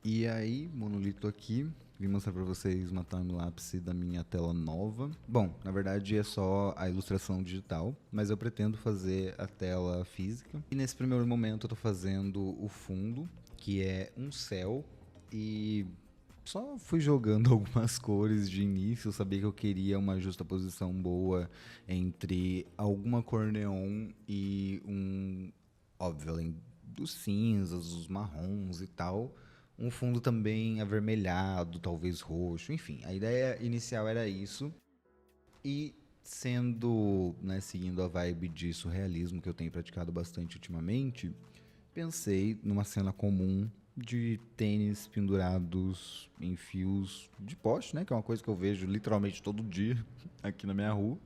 E aí, Monolito aqui, vim mostrar pra vocês uma timelapse da minha tela nova. Bom, na verdade é só a ilustração digital, mas eu pretendo fazer a tela física. E nesse primeiro momento eu tô fazendo o fundo, que é um céu, e só fui jogando algumas cores de início. Eu sabia que eu queria uma justaposição boa entre alguma cor neon e óbvio, além dos cinzas, os marrons e tal, um fundo também avermelhado, talvez roxo, enfim. A ideia inicial era isso. E sendo, né, seguindo a vibe de surrealismo que eu tenho praticado bastante ultimamente, pensei numa cena comum de tênis pendurados em fios de poste, né, que é uma coisa que eu vejo literalmente todo dia aqui na minha rua.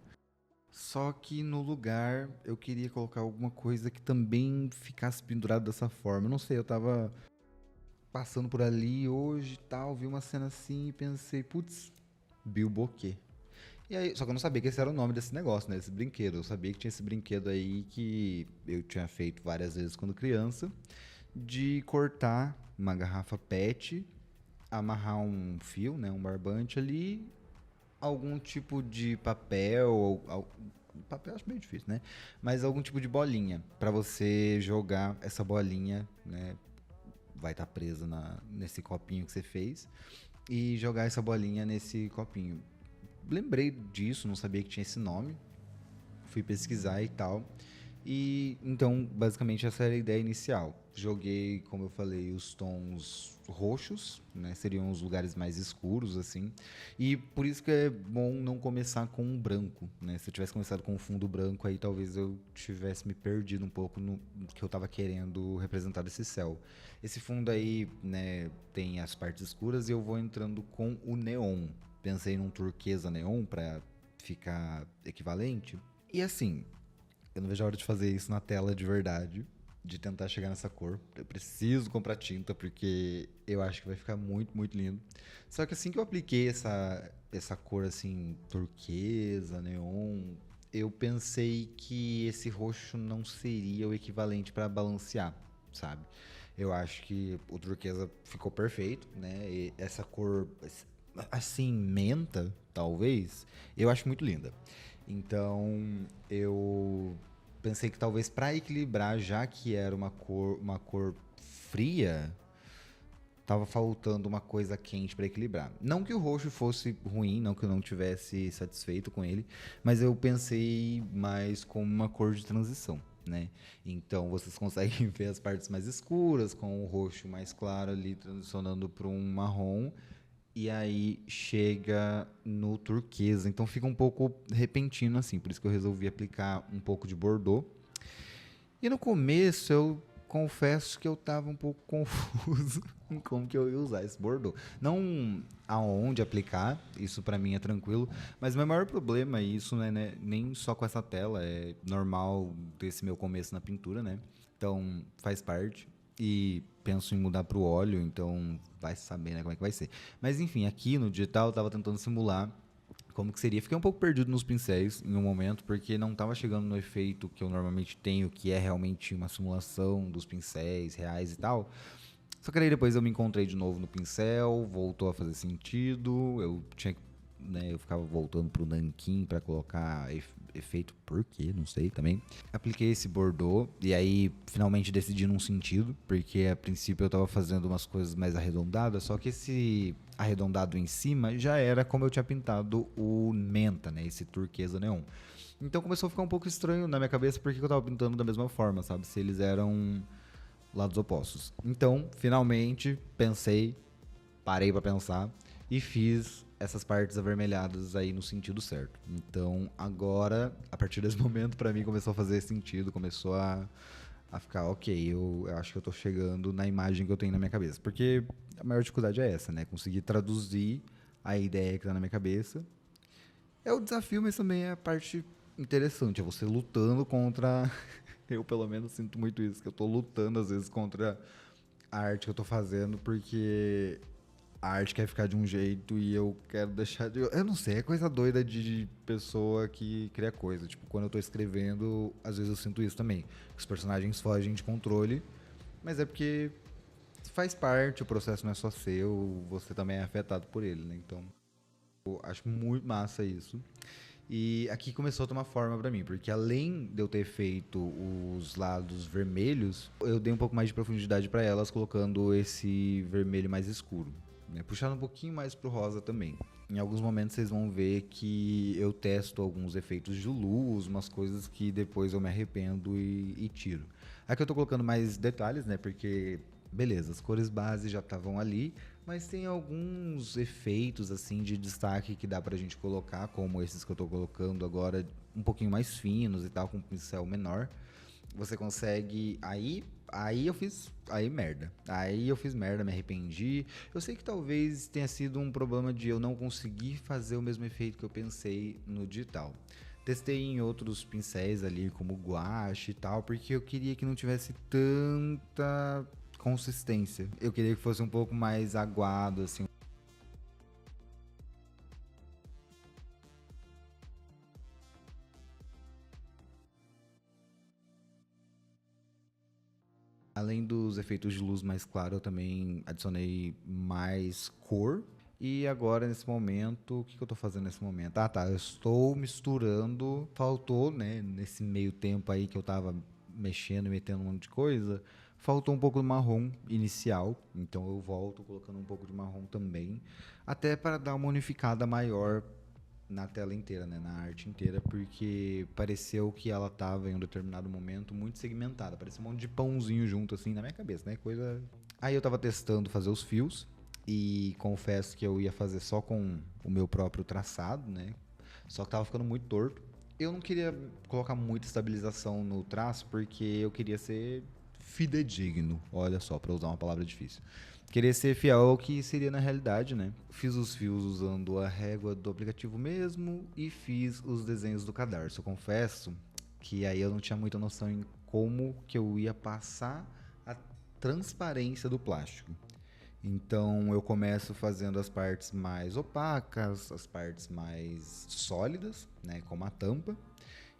Só que no lugar eu queria colocar alguma coisa que também ficasse pendurado dessa forma. Eu não sei, eu tava passando por ali hoje e tal, vi uma cena assim e pensei, putz, Bilboquet. E aí, só que eu não sabia que esse era o nome desse negócio, né? Esse brinquedo. Eu sabia que tinha esse brinquedo aí que eu tinha feito várias vezes quando criança, de cortar uma garrafa PET, amarrar um fio, né, um barbante ali, algum tipo de papel, papel acho meio difícil, né? Mas algum tipo de bolinha para você jogar essa bolinha, né? Vai estar presa nesse copinho que você fez e jogar essa bolinha nesse copinho. Lembrei disso, não sabia que tinha esse nome. Fui pesquisar e tal. E então, basicamente, essa era a ideia inicial. Joguei, como eu falei, os tons roxos, né? Seriam os lugares mais escuros, assim. E por isso que é bom não começar com um branco, né? Se eu tivesse começado com um fundo branco, aí talvez eu tivesse me perdido um pouco no que eu estava querendo representar desse céu. Esse fundo aí, né, tem as partes escuras e eu vou entrando com o neon. Pensei num turquesa neon para ficar equivalente. E assim, eu não vejo a hora de fazer isso na tela de verdade, de tentar chegar nessa cor. Eu preciso comprar tinta porque eu acho que vai ficar muito, muito lindo. Só que assim que eu apliquei essa cor assim, turquesa, neon, eu pensei que esse roxo não seria o equivalente para balancear, sabe? Eu acho que o turquesa ficou perfeito, né? E essa cor assim, menta, talvez, eu acho muito linda. Então, eu pensei que talvez para equilibrar, já que era uma cor fria, tava faltando uma coisa quente para equilibrar. Não que o roxo fosse ruim, não que eu não tivesse satisfeito com ele, mas eu pensei mais como uma cor de transição, né? Então vocês conseguem ver as partes mais escuras com o roxo mais claro ali transicionando para um marrom e aí chega no turquesa. Então fica um pouco repentino assim, por isso que eu resolvi aplicar um pouco de Bordeaux. E no começo eu confesso que eu tava um pouco confuso em como que eu ia usar esse Bordeaux. Não aonde aplicar, isso pra mim é tranquilo, mas o meu maior problema, e isso não é né, nem só com essa tela, é normal desse meu começo na pintura, né? Então faz parte. E penso em mudar pro óleo, então vai saber né, como é que vai ser. Mas enfim, aqui no digital eu tava tentando simular como que seria. Fiquei um pouco perdido nos pincéis em um momento, porque não estava chegando no efeito que eu normalmente tenho, que é realmente uma simulação dos pincéis reais e tal. Só que aí depois eu me encontrei de novo no pincel, voltou a fazer sentido, eu tinha que né, eu ficava voltando pro nanquim para colocar efeito, por quê? Não sei também. Apliquei esse Bordeaux e aí finalmente decidi num sentido, porque a princípio eu tava fazendo umas coisas mais arredondadas, só que esse arredondado em cima já era como eu tinha pintado o menta, né, esse turquesa neon. Então começou a ficar um pouco estranho na minha cabeça porque eu tava pintando da mesma forma, sabe? Se eles eram lados opostos. Então, finalmente, pensei, parei pra pensar e fiz essas partes avermelhadas aí no sentido certo. Então, agora, a partir desse momento, pra mim começou a fazer sentido, começou a ficar ok. Eu acho que eu tô chegando na imagem que eu tenho na minha cabeça. Porque a maior dificuldade é essa, né? Conseguir traduzir a ideia que tá na minha cabeça. É o desafio, mas também é a parte interessante. É você lutando contra. Eu, pelo menos, sinto muito isso. Que eu tô lutando, às vezes, contra a arte que eu tô fazendo, porque a arte quer ficar de um jeito e eu quero deixar de. Eu não sei, é coisa doida de pessoa que cria coisa. Tipo, quando eu tô escrevendo, às vezes eu sinto isso também. Os personagens fogem de controle, mas é porque faz parte, o processo não é só seu, você também é afetado por ele, né? Então, eu acho muito massa isso. E aqui começou a tomar forma pra mim, porque além de eu ter feito os lados vermelhos, eu dei um pouco mais de profundidade pra elas, colocando esse vermelho mais escuro, né? Puxando um pouquinho mais pro rosa também. Em alguns momentos vocês vão ver que eu testo alguns efeitos de luz, umas coisas que depois eu me arrependo e tiro. Aqui eu tô colocando mais detalhes, né? Porque, beleza, as cores base já estavam ali, mas tem alguns efeitos assim de destaque que dá pra gente colocar, como esses que eu tô colocando agora, um pouquinho mais finos e tal, com um pincel menor. Você consegue. Aí eu fiz. Aí merda. Aí eu fiz merda, me arrependi. Eu sei que talvez tenha sido um problema de eu não conseguir fazer o mesmo efeito que eu pensei no digital. Testei em outros pincéis ali, como guache e tal, porque eu queria que não tivesse tanta consistência. Eu queria que fosse um pouco mais aguado, assim. Além dos efeitos de luz mais claro, eu também adicionei mais cor. E agora, nesse momento, o que eu tô fazendo nesse momento? Ah, tá, eu estou misturando. Faltou, né, nesse meio tempo aí que eu tava mexendo e metendo um monte de coisa, faltou um pouco do marrom inicial. Então eu volto colocando um pouco de marrom também. Até para dar uma unificada maior na tela inteira, né, na arte inteira, porque pareceu que ela tava em um determinado momento muito segmentada, parecia um monte de pãozinho junto assim na minha cabeça, né? Coisa. Aí eu tava testando fazer os fios e confesso que eu ia fazer só com o meu próprio traçado, né? Só que tava ficando muito torto. Eu não queria colocar muita estabilização no traço porque eu queria ser fidedigno, olha só, para usar uma palavra difícil. Querer ser fiel ao que seria na realidade, né? Fiz os fios usando a régua do aplicativo mesmo e fiz os desenhos do cadarço. Eu confesso que aí eu não tinha muita noção em como que eu ia passar a transparência do plástico. Então eu começo fazendo as partes mais opacas, as partes mais sólidas, né, como a tampa.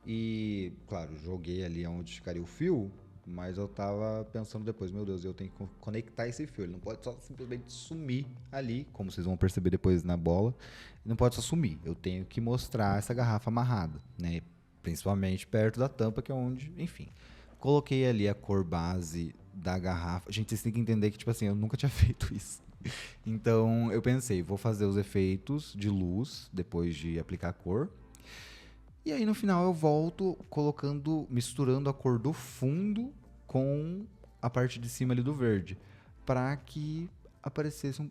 E, claro, joguei ali onde ficaria o fio, mas eu tava pensando depois, meu Deus, eu tenho que conectar esse fio. Ele não pode só simplesmente sumir ali, como vocês vão perceber depois na bola. Ele não pode só sumir. Eu tenho que mostrar essa garrafa amarrada, né? Principalmente perto da tampa, que é onde, enfim. Coloquei ali a cor base da garrafa. Gente, vocês têm que entender que, tipo assim, eu nunca tinha feito isso. Então eu pensei, vou fazer os efeitos de luz depois de aplicar a cor. E aí no final eu volto colocando, misturando a cor do fundo com a parte de cima ali do verde, para que aparecesse um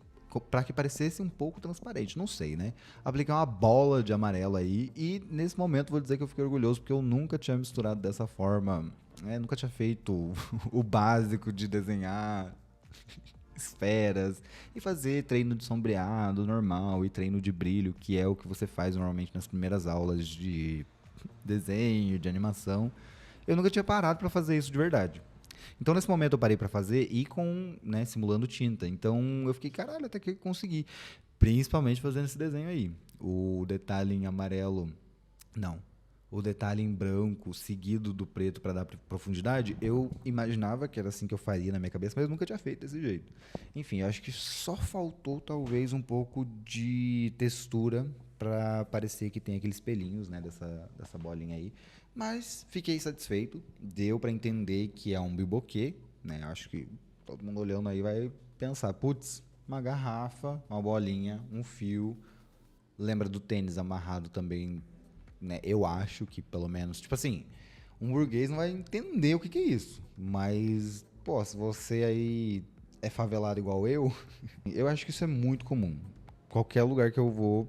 para que parecesse um pouco transparente, não sei, né? Aplicar uma bola de amarelo aí e nesse momento vou dizer que eu fiquei orgulhoso porque eu nunca tinha misturado dessa forma, né? Nunca tinha feito o básico de desenhar esferas e fazer treino de sombreado normal e treino de brilho, que é o que você faz normalmente nas primeiras aulas de desenho, de animação. Eu nunca tinha parado para fazer isso de verdade. Então nesse momento eu parei para fazer e com, né, simulando tinta. Então eu fiquei, caralho, até que eu consegui, principalmente fazendo esse desenho aí. O detalhe em amarelo, não, o detalhe em branco seguido do preto para dar profundidade, eu imaginava que era assim que eu faria na minha cabeça, mas eu nunca tinha feito desse jeito. Enfim, eu acho que só faltou talvez um pouco de textura para parecer que tem aqueles pelinhos, né, dessa bolinha aí. Mas fiquei satisfeito, deu para entender que é um biboquê, né? Acho que todo mundo olhando aí vai pensar, putz, uma garrafa, uma bolinha, um fio. Lembra do tênis amarrado também, né? Eu acho que pelo menos, tipo assim, um burguês não vai entender o que é isso. Mas, pô, se você aí é favelado igual eu acho que isso é muito comum. Qualquer lugar que eu vou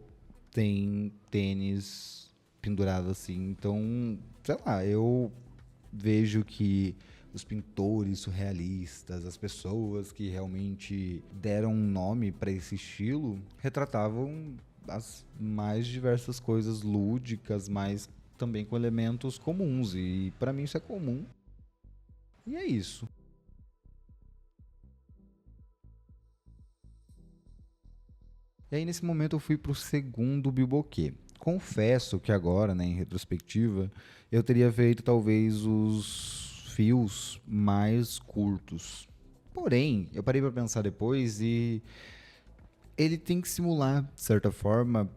tem tênis pendurado assim. Então, sei lá, eu vejo que os pintores surrealistas, as pessoas que realmente deram um nome para esse estilo, retratavam as mais diversas coisas lúdicas, mas também com elementos comuns. E para mim isso é comum. E é isso. E aí nesse momento eu fui pro segundo biboquê. Confesso que agora, né, em retrospectiva, eu teria feito talvez os fios mais curtos. Porém, eu parei pra pensar depois e ele tem que simular, de certa forma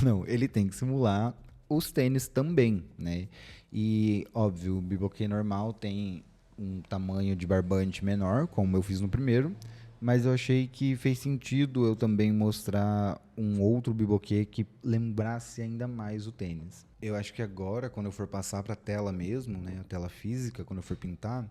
não, ele tem que simular os tênis também, né? E, óbvio, o biboquê normal tem um tamanho de barbante menor, como eu fiz no primeiro, mas eu achei que fez sentido eu também mostrar um outro biboquê que lembrasse ainda mais o tênis. Eu acho que agora, quando eu for passar para a tela mesmo, né, a tela física, quando eu for pintar,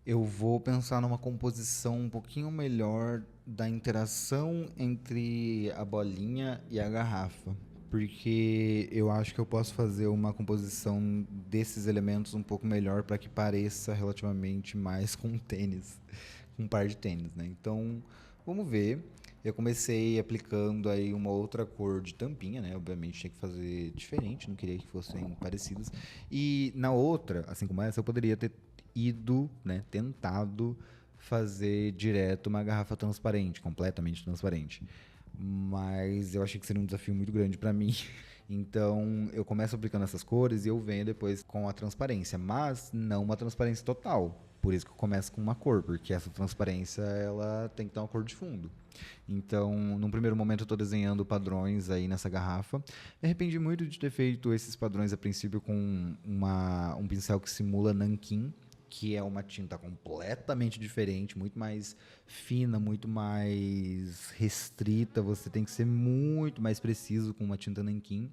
eu vou pensar numa composição um pouquinho melhor da interação entre a bolinha e a garrafa. Porque eu acho que eu posso fazer uma composição desses elementos um pouco melhor para que pareça relativamente mais com um tênis, com um par de tênis, né? Então, vamos ver. Eu comecei aplicando aí uma outra cor de tampinha, né? Obviamente tinha que fazer diferente, não queria que fossem parecidas. E na outra, assim como essa, eu poderia ter ido, né, tentado fazer direto uma garrafa transparente, completamente transparente. Mas eu achei que seria um desafio muito grande para mim. Então eu começo aplicando essas cores e eu venho depois com a transparência, mas não uma transparência total. Por isso que eu começo com uma cor, porque essa transparência ela tem que ter uma cor de fundo. Então, num primeiro momento, eu estou desenhando padrões aí nessa garrafa. Me arrependi muito de ter feito esses padrões a princípio com um pincel que simula nanquim, que é uma tinta completamente diferente, muito mais fina, muito mais restrita. Você tem que ser muito mais preciso com uma tinta nanquim.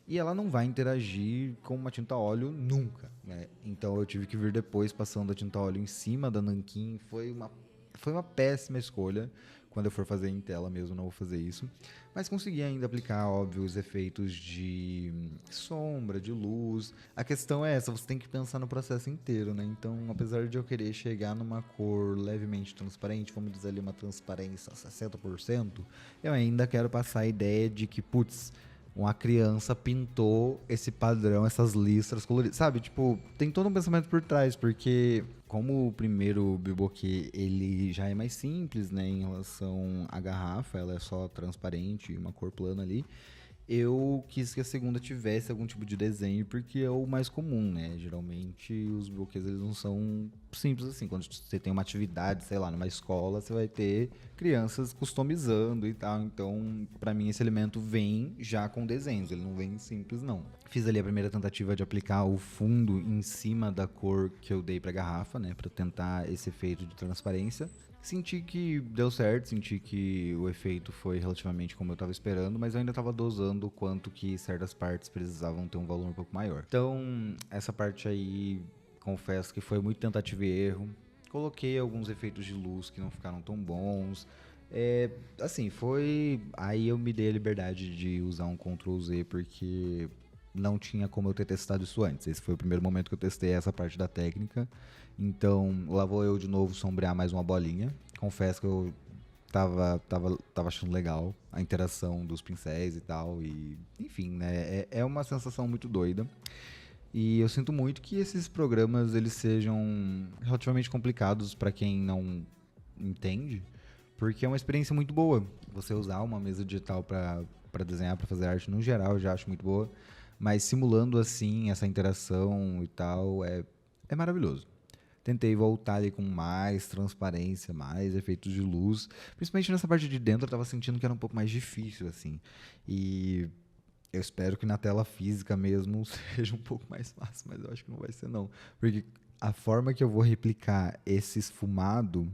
E ela não vai interagir com uma tinta óleo nunca, né? Então eu tive que vir depois passando a tinta óleo em cima da nanquim. Foi uma péssima escolha. Quando eu for fazer em tela mesmo, não vou fazer isso. Mas consegui ainda aplicar, óbvio, os efeitos de sombra, de luz. A questão é essa, você tem que pensar no processo inteiro, né? Então, apesar de eu querer chegar numa cor levemente transparente, vamos dizer ali uma transparência a 60%, eu ainda quero passar a ideia de que, putz, uma criança pintou esse padrão, essas listras coloridas. Sabe, tipo, tem todo um pensamento por trás, porque como o primeiro Bilboquet, ele já é mais simples, né, em relação à garrafa, ela é só transparente e uma cor plana ali. Eu quis que a segunda tivesse algum tipo de desenho, porque é o mais comum, né? Geralmente os buquês eles não são simples assim. Quando você tem uma atividade, sei lá, numa escola, você vai ter crianças customizando e tal. Então, pra mim esse elemento vem já com desenhos, ele não vem simples não. Fiz ali a primeira tentativa de aplicar o fundo em cima da cor que eu dei pra garrafa, né, pra tentar esse efeito de transparência. Senti que deu certo, senti que o efeito foi relativamente como eu estava esperando, mas eu ainda estava dosando o quanto que certas partes precisavam ter um valor um pouco maior. Então, essa parte aí, confesso que foi muito tentativa e erro. Coloquei alguns efeitos de luz que não ficaram tão bons. Assim, foi. Aí eu me dei a liberdade de usar um Ctrl Z porque não tinha como eu ter testado isso antes. Esse foi o primeiro momento que eu testei essa parte da técnica. Então, lá vou eu de novo sombrear mais uma bolinha. Confesso que eu tava achando legal a interação dos pincéis e tal. E, enfim, né? É uma sensação muito doida. E eu sinto muito que esses programas eles sejam relativamente complicados para quem não entende, porque é uma experiência muito boa. Você usar uma mesa digital para desenhar, para fazer arte no geral, eu já acho muito boa. Mas simulando assim essa interação e tal, é maravilhoso. Tentei voltar ali com mais transparência, mais efeitos de luz. Principalmente nessa parte de dentro, eu tava sentindo que era um pouco mais difícil, assim. E eu espero que na tela física mesmo seja um pouco mais fácil, mas eu acho que não vai ser não. Porque a forma que eu vou replicar esse esfumado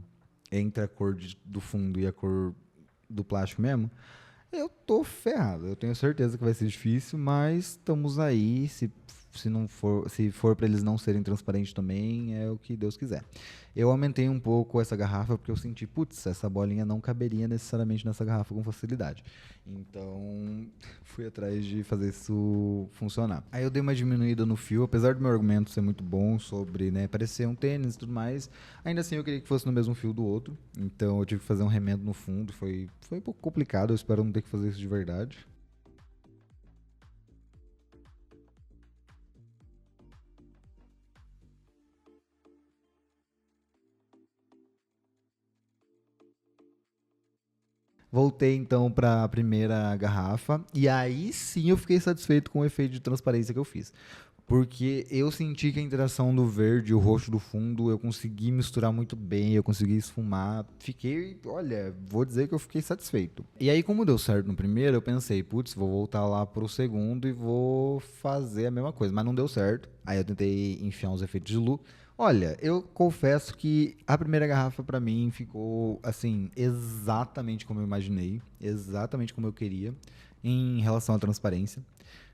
entre a cor do fundo e a cor do plástico mesmo, eu tô ferrado. Eu tenho certeza que vai ser difícil, mas estamos aí. Se não for, se for para eles não serem transparentes também, é o que Deus quiser. Eu aumentei um pouco essa garrafa porque eu senti, putz, essa bolinha não caberia necessariamente nessa garrafa com facilidade. Então, fui atrás de fazer isso funcionar. Aí eu dei uma diminuída no fio, apesar do meu argumento ser muito bom sobre, né, parecer um tênis e tudo mais, ainda assim eu queria que fosse no mesmo fio do outro. Então eu tive que fazer um remendo no fundo, foi um pouco complicado, eu espero não ter que fazer isso de verdade. Voltei então para a primeira garrafa e aí sim eu fiquei satisfeito com o efeito de transparência que eu fiz. Porque eu senti que a interação do verde e o roxo do fundo eu consegui misturar muito bem, eu consegui esfumar. Fiquei, olha, vou dizer que eu fiquei satisfeito. E aí, como deu certo no primeiro, eu pensei, putz, vou voltar lá pro segundo e vou fazer a mesma coisa. Mas não deu certo. Aí eu tentei enfiar uns efeitos de luz. Olha, eu confesso que a primeira garrafa pra mim ficou assim, exatamente como eu imaginei, exatamente como eu queria em relação à transparência.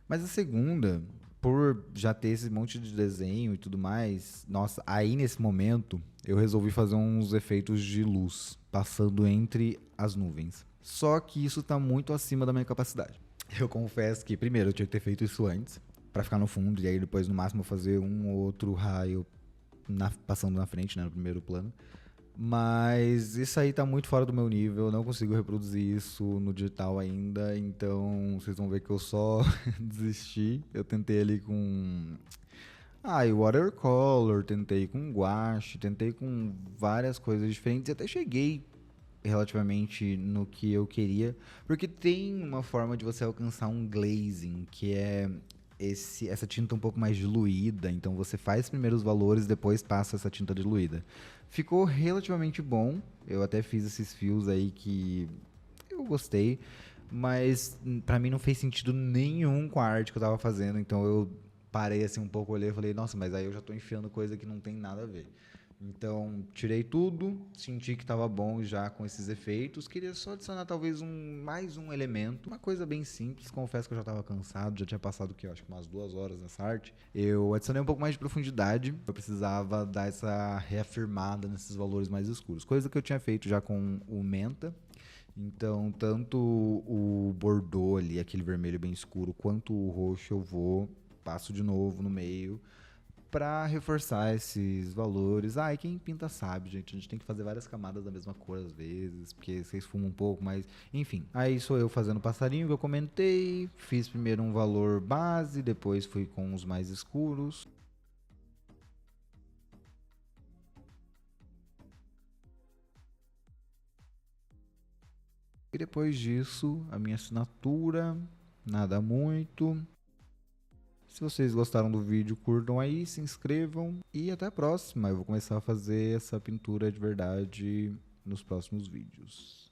Mas a segunda, por já ter esse monte de desenho e tudo mais, nossa, aí nesse momento eu resolvi fazer uns efeitos de luz passando entre as nuvens. Só que isso tá muito acima da minha capacidade. Eu confesso que primeiro eu tinha que ter feito isso antes, pra ficar no fundo, e aí depois no máximo fazer um ou outro raio passando na frente, né, no primeiro plano. Mas isso aí tá muito fora do meu nível, eu não consigo reproduzir isso no digital ainda, então vocês vão ver que eu só desisti. Eu tentei ali com e watercolor, tentei com gouache, tentei com várias coisas diferentes e até cheguei relativamente no que eu queria, porque tem uma forma de você alcançar um glazing, que é essa tinta um pouco mais diluída, então você faz primeiro os valores, depois passa essa tinta diluída. Ficou relativamente bom, eu até fiz esses fios aí que eu gostei, mas pra mim não fez sentido nenhum com a arte que eu tava fazendo, então eu parei assim um pouco, olhei e falei, nossa, mas aí eu já tô enfiando coisa que não tem nada a ver. Então, tirei tudo, senti que estava bom já com esses efeitos. Queria só adicionar talvez mais um elemento, uma coisa bem simples. Confesso que eu já estava cansado, já tinha passado que eu acho que umas 2 horas nessa arte. Eu adicionei um pouco mais de profundidade. Eu precisava dar essa reafirmada nesses valores mais escuros, coisa que eu tinha feito já com o menta. Então, tanto o bordô ali, aquele vermelho bem escuro, quanto o roxo eu passo de novo no meio para reforçar esses valores. E quem pinta sabe, gente. A gente tem que fazer várias camadas da mesma cor às vezes, porque vocês fumam um pouco, mas enfim. Aí sou eu fazendo passarinho que eu comentei. Fiz primeiro um valor base, depois fui com os mais escuros. E depois disso, a minha assinatura, nada muito. Se vocês gostaram do vídeo, curtam aí, se inscrevam e até a próxima. Eu vou começar a fazer essa pintura de verdade nos próximos vídeos.